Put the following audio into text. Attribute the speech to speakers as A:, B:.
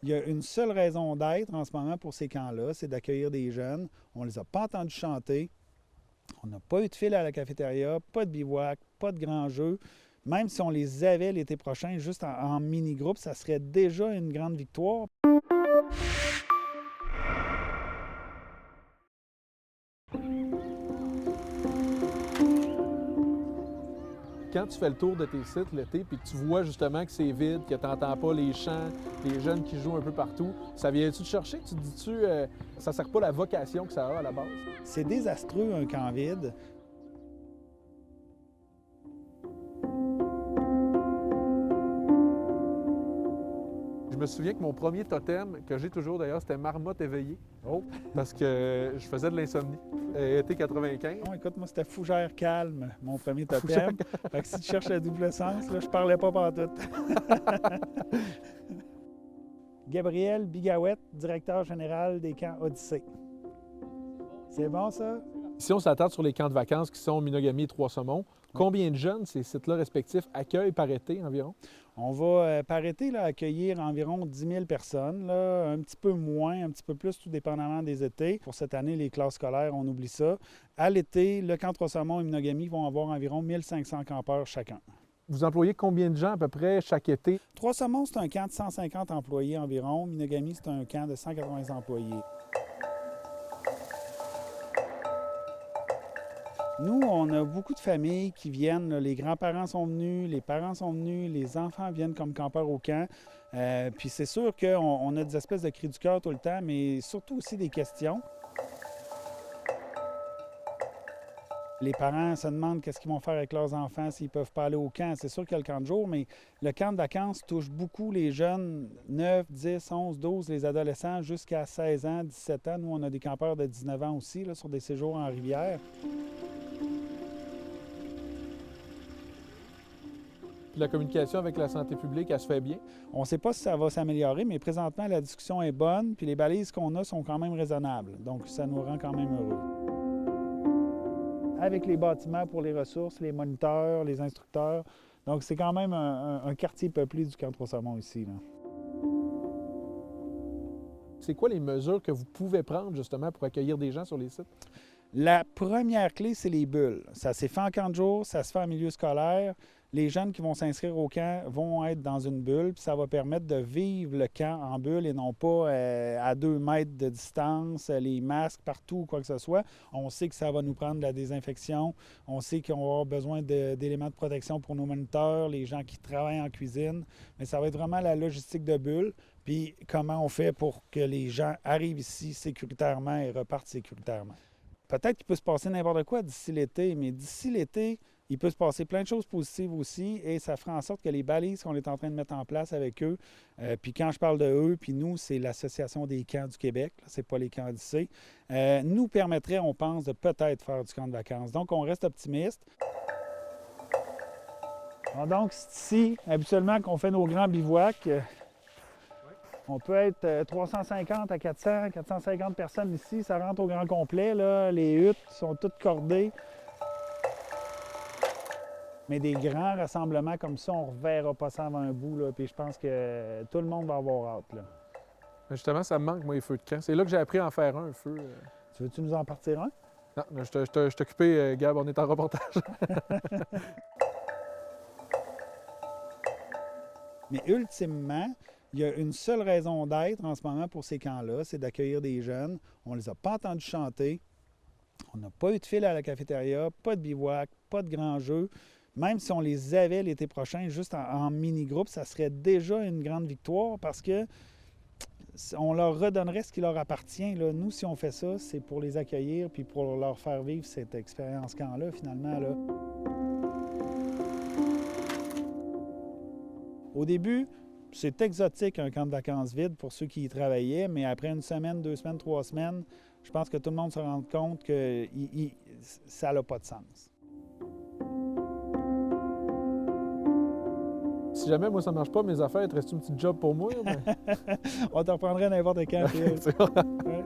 A: Il y a une seule raison d'être en ce moment pour ces camps-là, c'est d'accueillir des jeunes. On ne les a pas entendus chanter. On n'a pas eu de file à la cafétéria, pas de bivouac, pas de grands jeux. Même si on les avait l'été prochain, juste en mini-groupe, ça serait déjà une grande victoire.
B: Quand tu fais le tour de tes sites l'été puis que tu vois justement que c'est vide, que tu n'entends pas les chants, les jeunes qui jouent un peu partout, ça vient-tu te chercher? Tu te dis-tu, ça sert pas la vocation que ça a à la base?
A: C'est désastreux un camp vide.
B: Je me souviens que mon premier totem, que j'ai toujours d'ailleurs, c'était marmotte éveillée.
A: Oh!
B: Parce que je faisais de l'insomnie. Été 95.
A: Non, écoute, moi, c'était Fougère calme, mon premier totem. Fait que si tu cherches le double sens, là, je parlais pas pantoute. Gabriel Bigawet, directeur général des camps Odyssée. C'est bon, ça?
B: Si on s'attarde sur les camps de vacances qui sont Minogami et Trois-Saumons, combien de jeunes ces sites-là respectifs accueillent par été environ?
A: On va, par été, là, accueillir environ 10 000 personnes, là, un petit peu moins, un petit peu plus, tout dépendamment des étés. Pour cette année, les classes scolaires, on oublie ça. À l'été, le camp Trois-Saumons et Minogami vont avoir environ 1500 campeurs chacun.
B: Vous employez combien de gens à peu près chaque été?
A: Trois-Saumons, c'est un camp de 150 employés environ. Minogami, c'est un camp de 180 employés. Nous, on a beaucoup de familles qui viennent. Là, les grands-parents sont venus, les parents sont venus, les enfants viennent comme campeurs au camp. Puis c'est sûr qu'on a des espèces de cris du cœur tout le temps, mais surtout aussi des questions. Les parents se demandent qu'est-ce qu'ils vont faire avec leurs enfants s'ils ne peuvent pas aller au camp. C'est sûr qu'il y a le camp de jour, mais le camp de vacances touche beaucoup les jeunes, 9, 10, 11, 12, les adolescents jusqu'à 16 ans, 17 ans. Nous, on a des campeurs de 19 ans aussi, là, sur des séjours en rivière.
B: La communication avec la santé publique, elle se fait bien?
A: On ne sait pas si ça va s'améliorer, mais présentement, la discussion est bonne, puis les balises qu'on a sont quand même raisonnables. Donc, ça nous rend quand même heureux. Avec les bâtiments pour les ressources, les moniteurs, les instructeurs. Donc, c'est quand même un quartier peuplé du camp Trois-Saumons ici, là.
B: C'est quoi les mesures que vous pouvez prendre justement pour accueillir des gens sur les sites?
A: La première clé, c'est les bulles. Ça s'est fait en camp de jour, ça se fait en milieu scolaire. Les jeunes qui vont s'inscrire au camp vont être dans une bulle, puis ça va permettre de vivre le camp en bulle et non pas à 2 mètres de distance, les masques partout ou quoi que ce soit. On sait que ça va nous prendre de la désinfection. On sait qu'on va avoir besoin d'éléments de protection pour nos moniteurs, les gens qui travaillent en cuisine. Mais ça va être vraiment la logistique de bulle. Puis comment on fait pour que les gens arrivent ici sécuritairement et repartent sécuritairement. Peut-être qu'il peut se passer n'importe quoi d'ici l'été, mais d'ici l'été, il peut se passer plein de choses positives aussi et ça fera en sorte que les balises qu'on est en train de mettre en place avec eux, puis quand je parle de eux, puis nous, c'est l'Association des camps du Québec, c'est pas les camps Odyssée, nous permettrait, on pense, de peut-être faire du camp de vacances. Donc, on reste optimiste. Donc, c'est ici, habituellement, qu'on fait nos grands bivouacs. On peut être 350 à 400, 450 personnes ici. Ça rentre au grand complet, là. Les huttes sont toutes cordées. Mais des grands rassemblements comme ça, on ne reverra pas ça avant un bout, là. Puis je pense que tout le monde va avoir hâte, là.
B: Justement, ça me manque, moi, les feux de camp. C'est là que j'ai appris à en faire un feu.
A: Tu veux-tu nous en partir un?
B: Non, je suis occupé, Gab, on est en reportage.
A: Mais ultimement, il y a une seule raison d'être en ce moment pour ces camps-là, c'est d'accueillir des jeunes. On ne les a pas entendus chanter. On n'a pas eu de file à la cafétéria, pas de bivouac, pas de grands jeux. Même si on les avait l'été prochain, juste en mini-groupe, ça serait déjà une grande victoire parce que on leur redonnerait ce qui leur appartient. Là. Nous, si on fait ça, c'est pour les accueillir puis pour leur faire vivre cette expérience camp-là, finalement. Là. Au début, c'est exotique un camp de vacances vide pour ceux qui y travaillaient, mais après une semaine, 2 semaines, 3 semaines, je pense que tout le monde se rend compte que ça n'a pas de sens.
B: Si jamais moi ça marche pas, mes affaires, il te reste une petite job pour moi?
A: On te reprendrait n'importe quand.
B: C'est vrai.
A: Ouais.